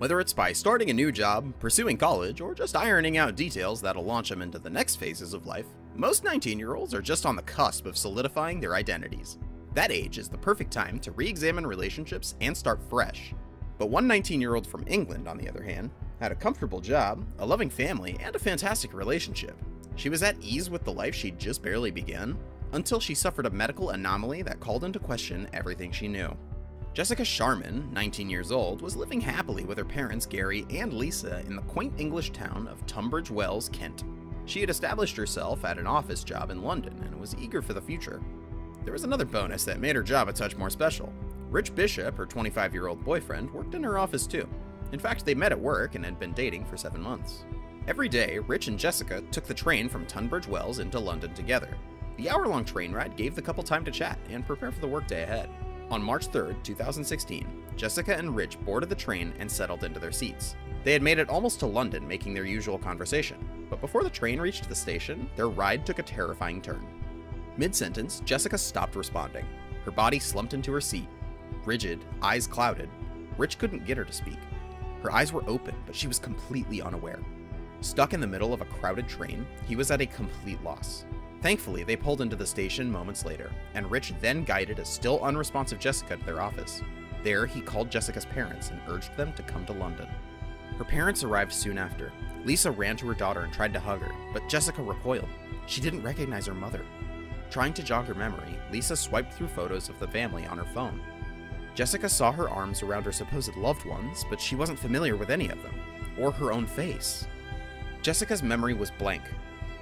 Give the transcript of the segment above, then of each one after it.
Whether it's by starting a new job, pursuing college, or just ironing out details that'll launch them into the next phases of life, most 19-year-olds are just on the cusp of solidifying their identities. That age is the perfect time to re-examine relationships and start fresh. But one 19-year-old from England, on the other hand, had a comfortable job, a loving family, and a fantastic relationship. She was at ease with the life she'd just barely begun, until she suffered a medical anomaly that called into question everything she knew. Jessica Sharman, 19 years old, was living happily with her parents Gary and Lisa in the quaint English town of Tunbridge Wells, Kent. She had established herself at an office job in London and was eager for the future. There was another bonus that made her job a touch more special. Rich Bishop, her 25-year-old boyfriend, worked in her office too. In fact, they met at work and had been dating for 7 months. Every day, Rich and Jessica took the train from Tunbridge Wells into London together. The hour-long train ride gave the couple time to chat and prepare for the workday ahead. On March 3, 2016, Jessica and Rich boarded the train and settled into their seats. They had made it almost to London, making their usual conversation, but before the train reached the station, their ride took a terrifying turn. Mid-sentence, Jessica stopped responding. Her body slumped into her seat. Rigid, eyes clouded, Rich couldn't get her to speak. Her eyes were open, but she was completely unaware. Stuck in the middle of a crowded train, he was at a complete loss. Thankfully, they pulled into the station moments later, and Rich then guided a still unresponsive Jessica to their office. There, he called Jessica's parents and urged them to come to London. Her parents arrived soon after. Lisa ran to her daughter and tried to hug her, but Jessica recoiled. She didn't recognize her mother. Trying to jog her memory, Lisa swiped through photos of the family on her phone. Jessica saw her arms around her supposed loved ones, but she wasn't familiar with any of them, or her own face. Jessica's memory was blank.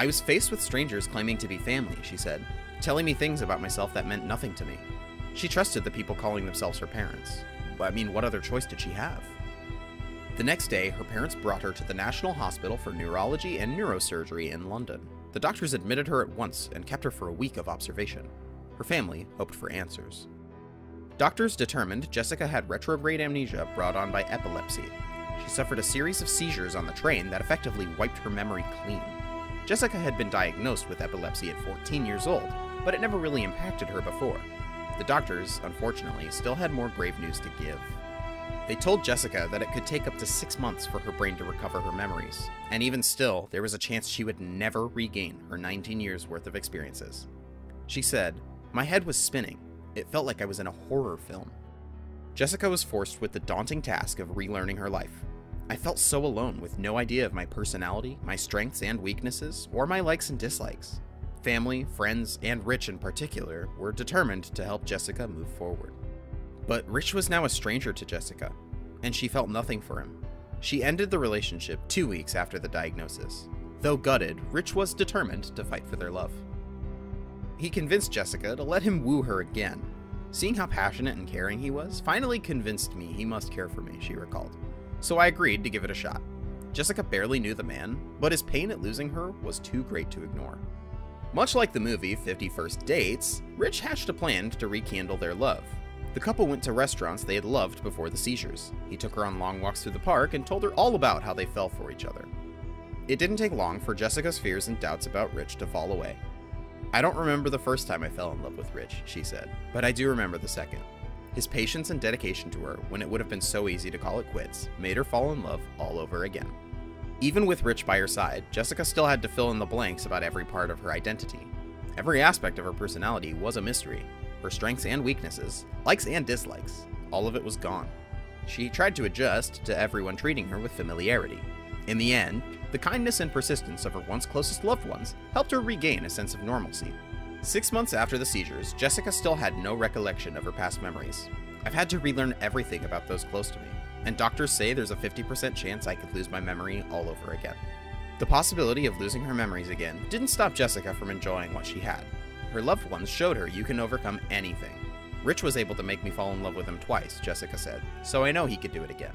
"I was faced with strangers claiming to be family," she said, telling me things about myself that meant nothing to me. She trusted the people calling themselves her parents. But I mean, what other choice did she have? The next day, her parents brought her to the National Hospital for Neurology and Neurosurgery in London. The doctors admitted her at once and kept her for a week of observation. Her family hoped for answers. Doctors determined Jessica had retrograde amnesia brought on by epilepsy. She suffered a series of seizures on the train that effectively wiped her memory clean. Jessica had been diagnosed with epilepsy at 14 years old, but it never really impacted her before. The doctors, unfortunately, still had more grave news to give. They told Jessica that it could take up to 6 months for her brain to recover her memories, and even still, there was a chance she would never regain her 19 years worth of experiences. She said, "My head was spinning. It felt like I was in a horror film." Jessica was forced with the daunting task of relearning her life. "I felt so alone with no idea of my personality, my strengths and weaknesses, or my likes and dislikes." Family, friends, and Rich in particular were determined to help Jessica move forward. But Rich was now a stranger to Jessica, and she felt nothing for him. She ended the relationship 2 weeks after the diagnosis. Though gutted, Rich was determined to fight for their love. He convinced Jessica to let him woo her again. "Seeing how passionate and caring he was finally convinced me he must care for me," she recalled. "So I agreed to give it a shot." Jessica barely knew the man, but his pain at losing her was too great to ignore. Much like the movie 50 First Dates, Rich hatched a plan to rekindle their love. The couple went to restaurants they had loved before the seizures. He took her on long walks through the park and told her all about how they fell for each other. It didn't take long for Jessica's fears and doubts about Rich to fall away. "I don't remember the first time I fell in love with Rich," she said, "but I do remember the second. His patience and dedication to her, when it would have been so easy to call it quits, made her fall in love all over again." Even with Rich by her side, Jessica still had to fill in the blanks about every part of her identity. Every aspect of her personality was a mystery. Her strengths and weaknesses, likes and dislikes, all of it was gone. She tried to adjust to everyone treating her with familiarity. In the end, the kindness and persistence of her once closest loved ones helped her regain a sense of normalcy. 6 months after the seizures, Jessica still had no recollection of her past memories. "I've had to relearn everything about those close to me, and doctors say there's a 50% chance I could lose my memory all over again." The possibility of losing her memories again didn't stop Jessica from enjoying what she had. Her loved ones showed her you can overcome anything. "Rich was able to make me fall in love with him twice," Jessica said, "so I know he could do it again."